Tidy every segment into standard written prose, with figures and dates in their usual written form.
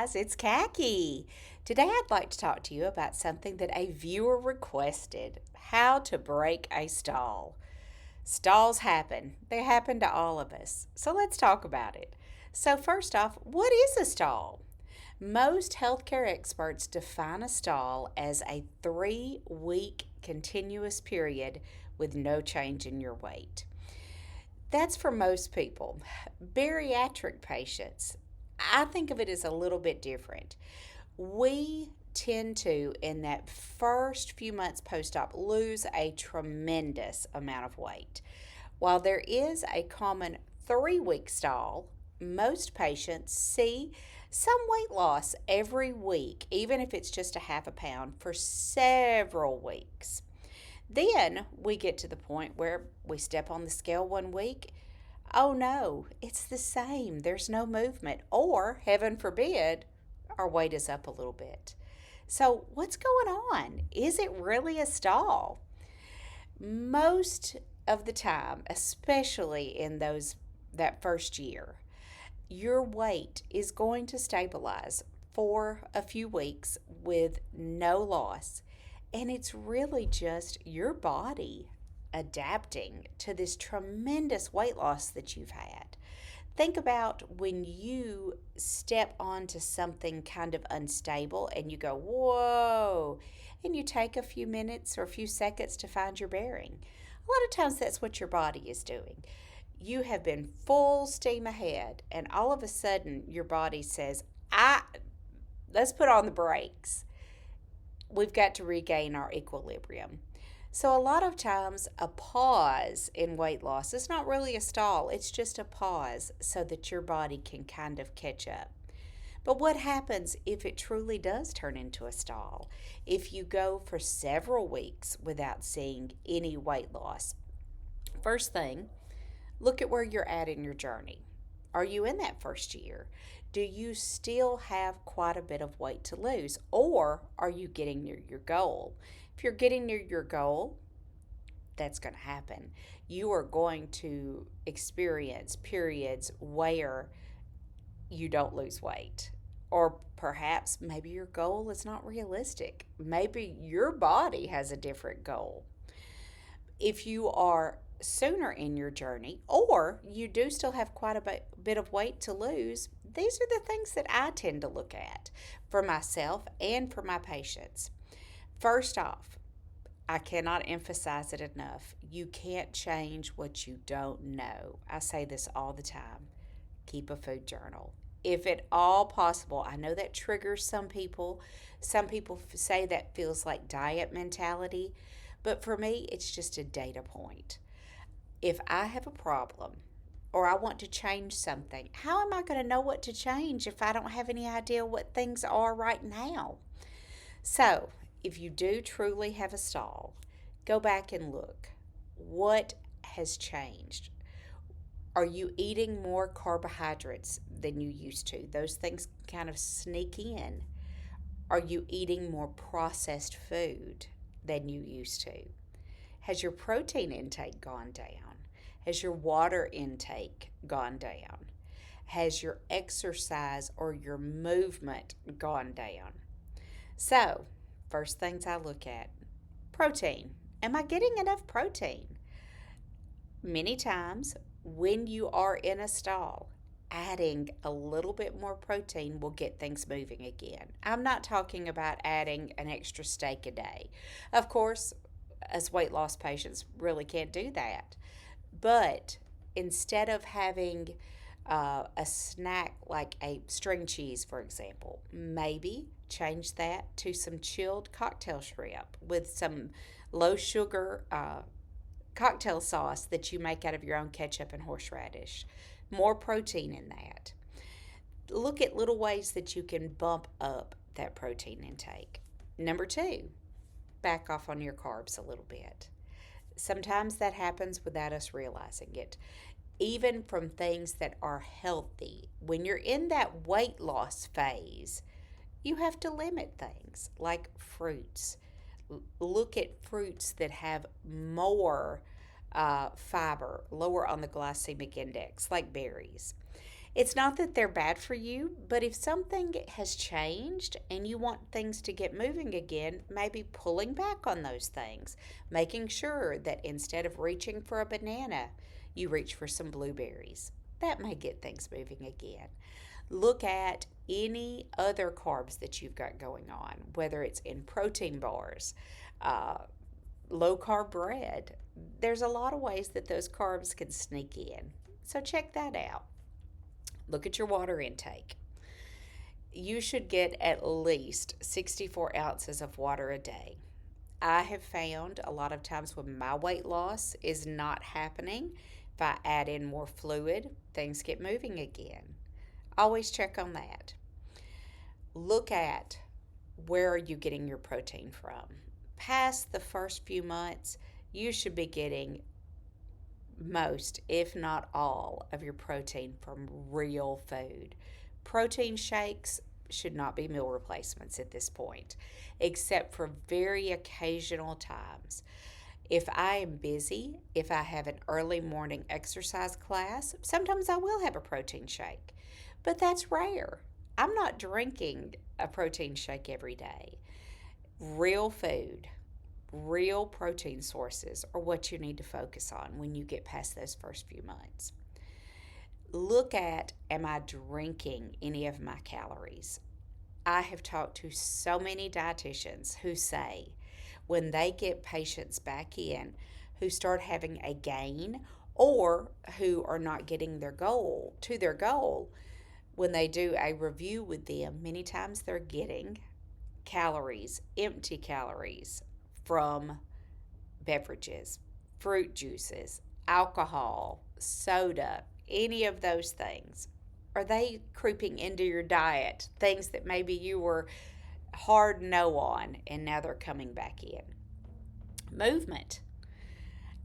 guys, it's Khaki. Today I'd like to talk to you about something that a viewer requested: how to break a stall. Stalls happen, they happen to all of us. So let's talk about it. So, first off, what is a stall? Most healthcare experts define a stall as a 3 week continuous period with no change in your weight. That's for most people. Bariatric patients, I think of it as a little bit different. We tend to, in that first few months post op, lose a tremendous amount of weight. While there is a common 3 week stall, most patients see some weight loss every week, even if it's just a half a pound, for several weeks. Then we get to the point where we step on the scale one week. Oh no, it's the same. There's no movement. Or, heaven forbid, our weight is up a little bit. So, what's going on? Is it really a stall? Most of the time, especially in that first year, your weight is going to stabilize for a few weeks with no loss. And it's really just your body adapting to this tremendous weight loss that you've had. Think about when you step onto something kind of unstable and you go, whoa, and you take a few minutes or a few seconds to find your bearing. A lot of times that's what your body is doing. You have been full steam ahead, and all of a sudden your body says, let's put on the brakes. We've got to regain our equilibrium. So, a lot of times, a pause in weight loss is not really a stall, it's just a pause so that your body can kind of catch up. But what happens if it truly does turn into a stall? If you go for several weeks without seeing any weight loss? First thing, look at where you're at in your journey. Are you in that first year? Do you still have quite a bit of weight to lose? Or are you getting near your goal? If you're getting near your goal, that's going to happen. You are going to experience periods where you don't lose weight. Or perhaps maybe your goal is not realistic. Maybe your body has a different goal. If you are sooner in your journey, or you do still have quite a bit of weight to lose, these are the things that I tend to look at for myself and for my patients. First off, I cannot emphasize it enough. You can't change what you don't know. I say this all the time. Keep a food journal. If at all possible, I know that triggers some people. Some people say that feels like diet mentality, but for me, it's just a data point. If I have a problem or I want to change something, how am I going to know what to change if I don't have any idea what things are right now? So, if you do truly have a stall, go back and look. What has changed? Are you eating more carbohydrates than you used to? Those things kind of sneak in. Are you eating more processed food than you used to? Has your protein intake gone down? Has your water intake gone down? Has your exercise or your movement gone down? So, first things I look at: protein. Am I getting enough protein? Many times, when you are in a stall, adding a little bit more protein will get things moving again. I'm not talking about adding an extra steak a day. Of course, as weight loss patients, really can't do that. But instead of having a snack like a string cheese, for example, maybe change that to some chilled cocktail shrimp with some low sugar cocktail sauce that you make out of your own ketchup and horseradish. More protein in that. Look at little ways that you can bump up that protein intake. Number two, back off on your carbs a little bit. Sometimes that happens without us realizing it. Even from things that are healthy, when you're in that weight loss phase, you have to limit things like fruits. Look at fruits that have more fiber, lower on the glycemic index, like berries. It's not that they're bad for you, but if something has changed and you want things to get moving again, maybe pulling back on those things, making sure that instead of reaching for a banana, you reach for some blueberries. That may get things moving again. Look at any other carbs that you've got going on, whether it's in protein bars, uh, low carb bread. There's a lot of ways that those carbs can sneak in. So check that out. Look at your water intake. You should get at least 64 ounces of water a day. I have found a lot of times when my weight loss is not happening, if I add in more fluid, things get moving again. Always check on that. Look at where are you getting your protein from. Past the first few months, you should be getting most, if not all, of your protein from real food. Protein shakes should not be meal replacements at this point, except for very occasional times. If I am busy, if I have an early morning exercise class, sometimes I will have a protein shake, but that's rare. I'm not drinking a protein shake every day. Real food, real protein sources are what you need to focus on when you get past those first few months. Look at, am I drinking any of my calories? I have talked to so many dietitians who say when they get patients back in who start having a gain or who are not getting their goal, when they do a review with them, many times they're getting calories, empty calories from beverages, fruit juices, alcohol, soda, any of those things. Are they creeping into your diet? Things that maybe you were hard no on and now they're coming back in. Movement.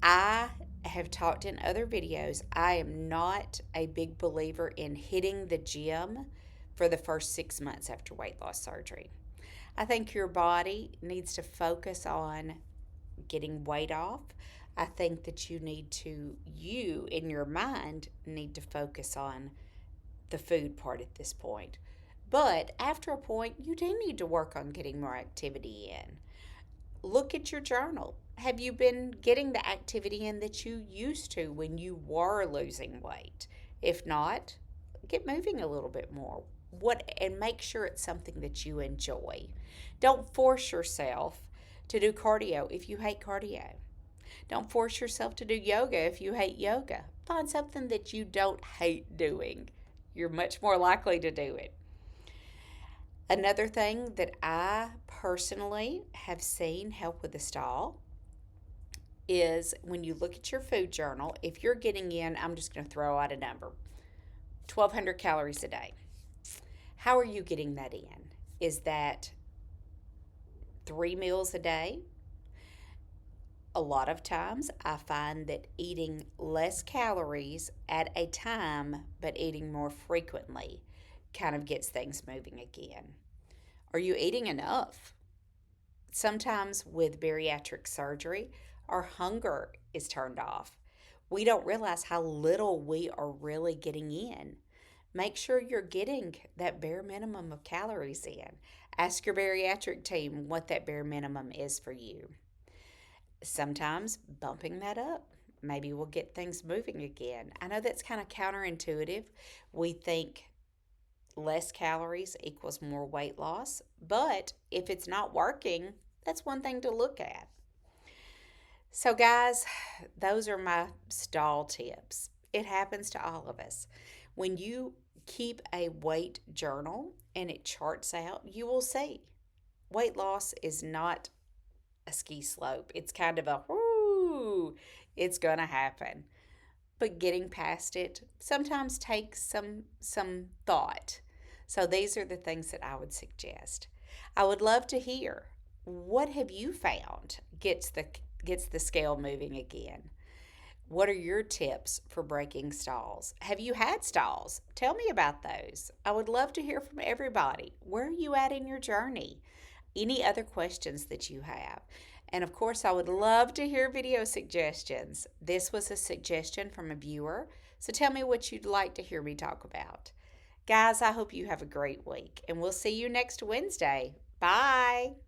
I have talked in other videos. I am not a big believer in hitting the gym for the first 6 months after weight loss surgery. I think your body needs to focus on getting weight off. I think that you in your mind, need to focus on the food part at this point. But after a point, you do need to work on getting more activity in. Look at your journal. Have you been getting the activity in that you used to when you were losing weight? If not, get moving a little bit more. What and make sure it's something that you enjoy. Don't force yourself to do cardio if you hate cardio. Don't force yourself to do yoga if you hate yoga. Find something that you don't hate doing. You're much more likely to do it. Another thing that I personally have seen help with the stall is when you look at your food journal, if you're getting in, I'm just going to throw out a number, 1,200 calories a day. How are you getting that in? Is that 3 meals a day? A lot of times I find that eating less calories at a time but eating more frequently kind of gets things moving again. Are you eating enough? Sometimes with bariatric surgery, our hunger is turned off. We don't realize how little we are really getting in. Make sure you're getting that bare minimum of calories in. Ask your bariatric team what that bare minimum is for you. Sometimes bumping that up maybe we'll get things moving again. I know that's kind of counterintuitive. We think less calories equals more weight loss, but if it's not working, that's one thing to look at. So, guys, those are my stall tips. It happens to all of us. When you keep a weight journal and it charts out, you will see weight loss is not a ski slope. It's kind of a whoo, it's going to happen. But getting past it sometimes takes some thought. So these are the things that I would suggest. I would love to hear what have you found gets the scale moving again. What are your tips for breaking stalls? Have you had stalls? Tell me about those. I would love to hear from everybody. Where are you at in your journey? any other questions that you have. And of course, I would love to hear video suggestions. This was a suggestion from a viewer, so tell me what you'd like to hear me talk about. Guys, I hope you have a great week, and we'll see you next Wednesday. Bye.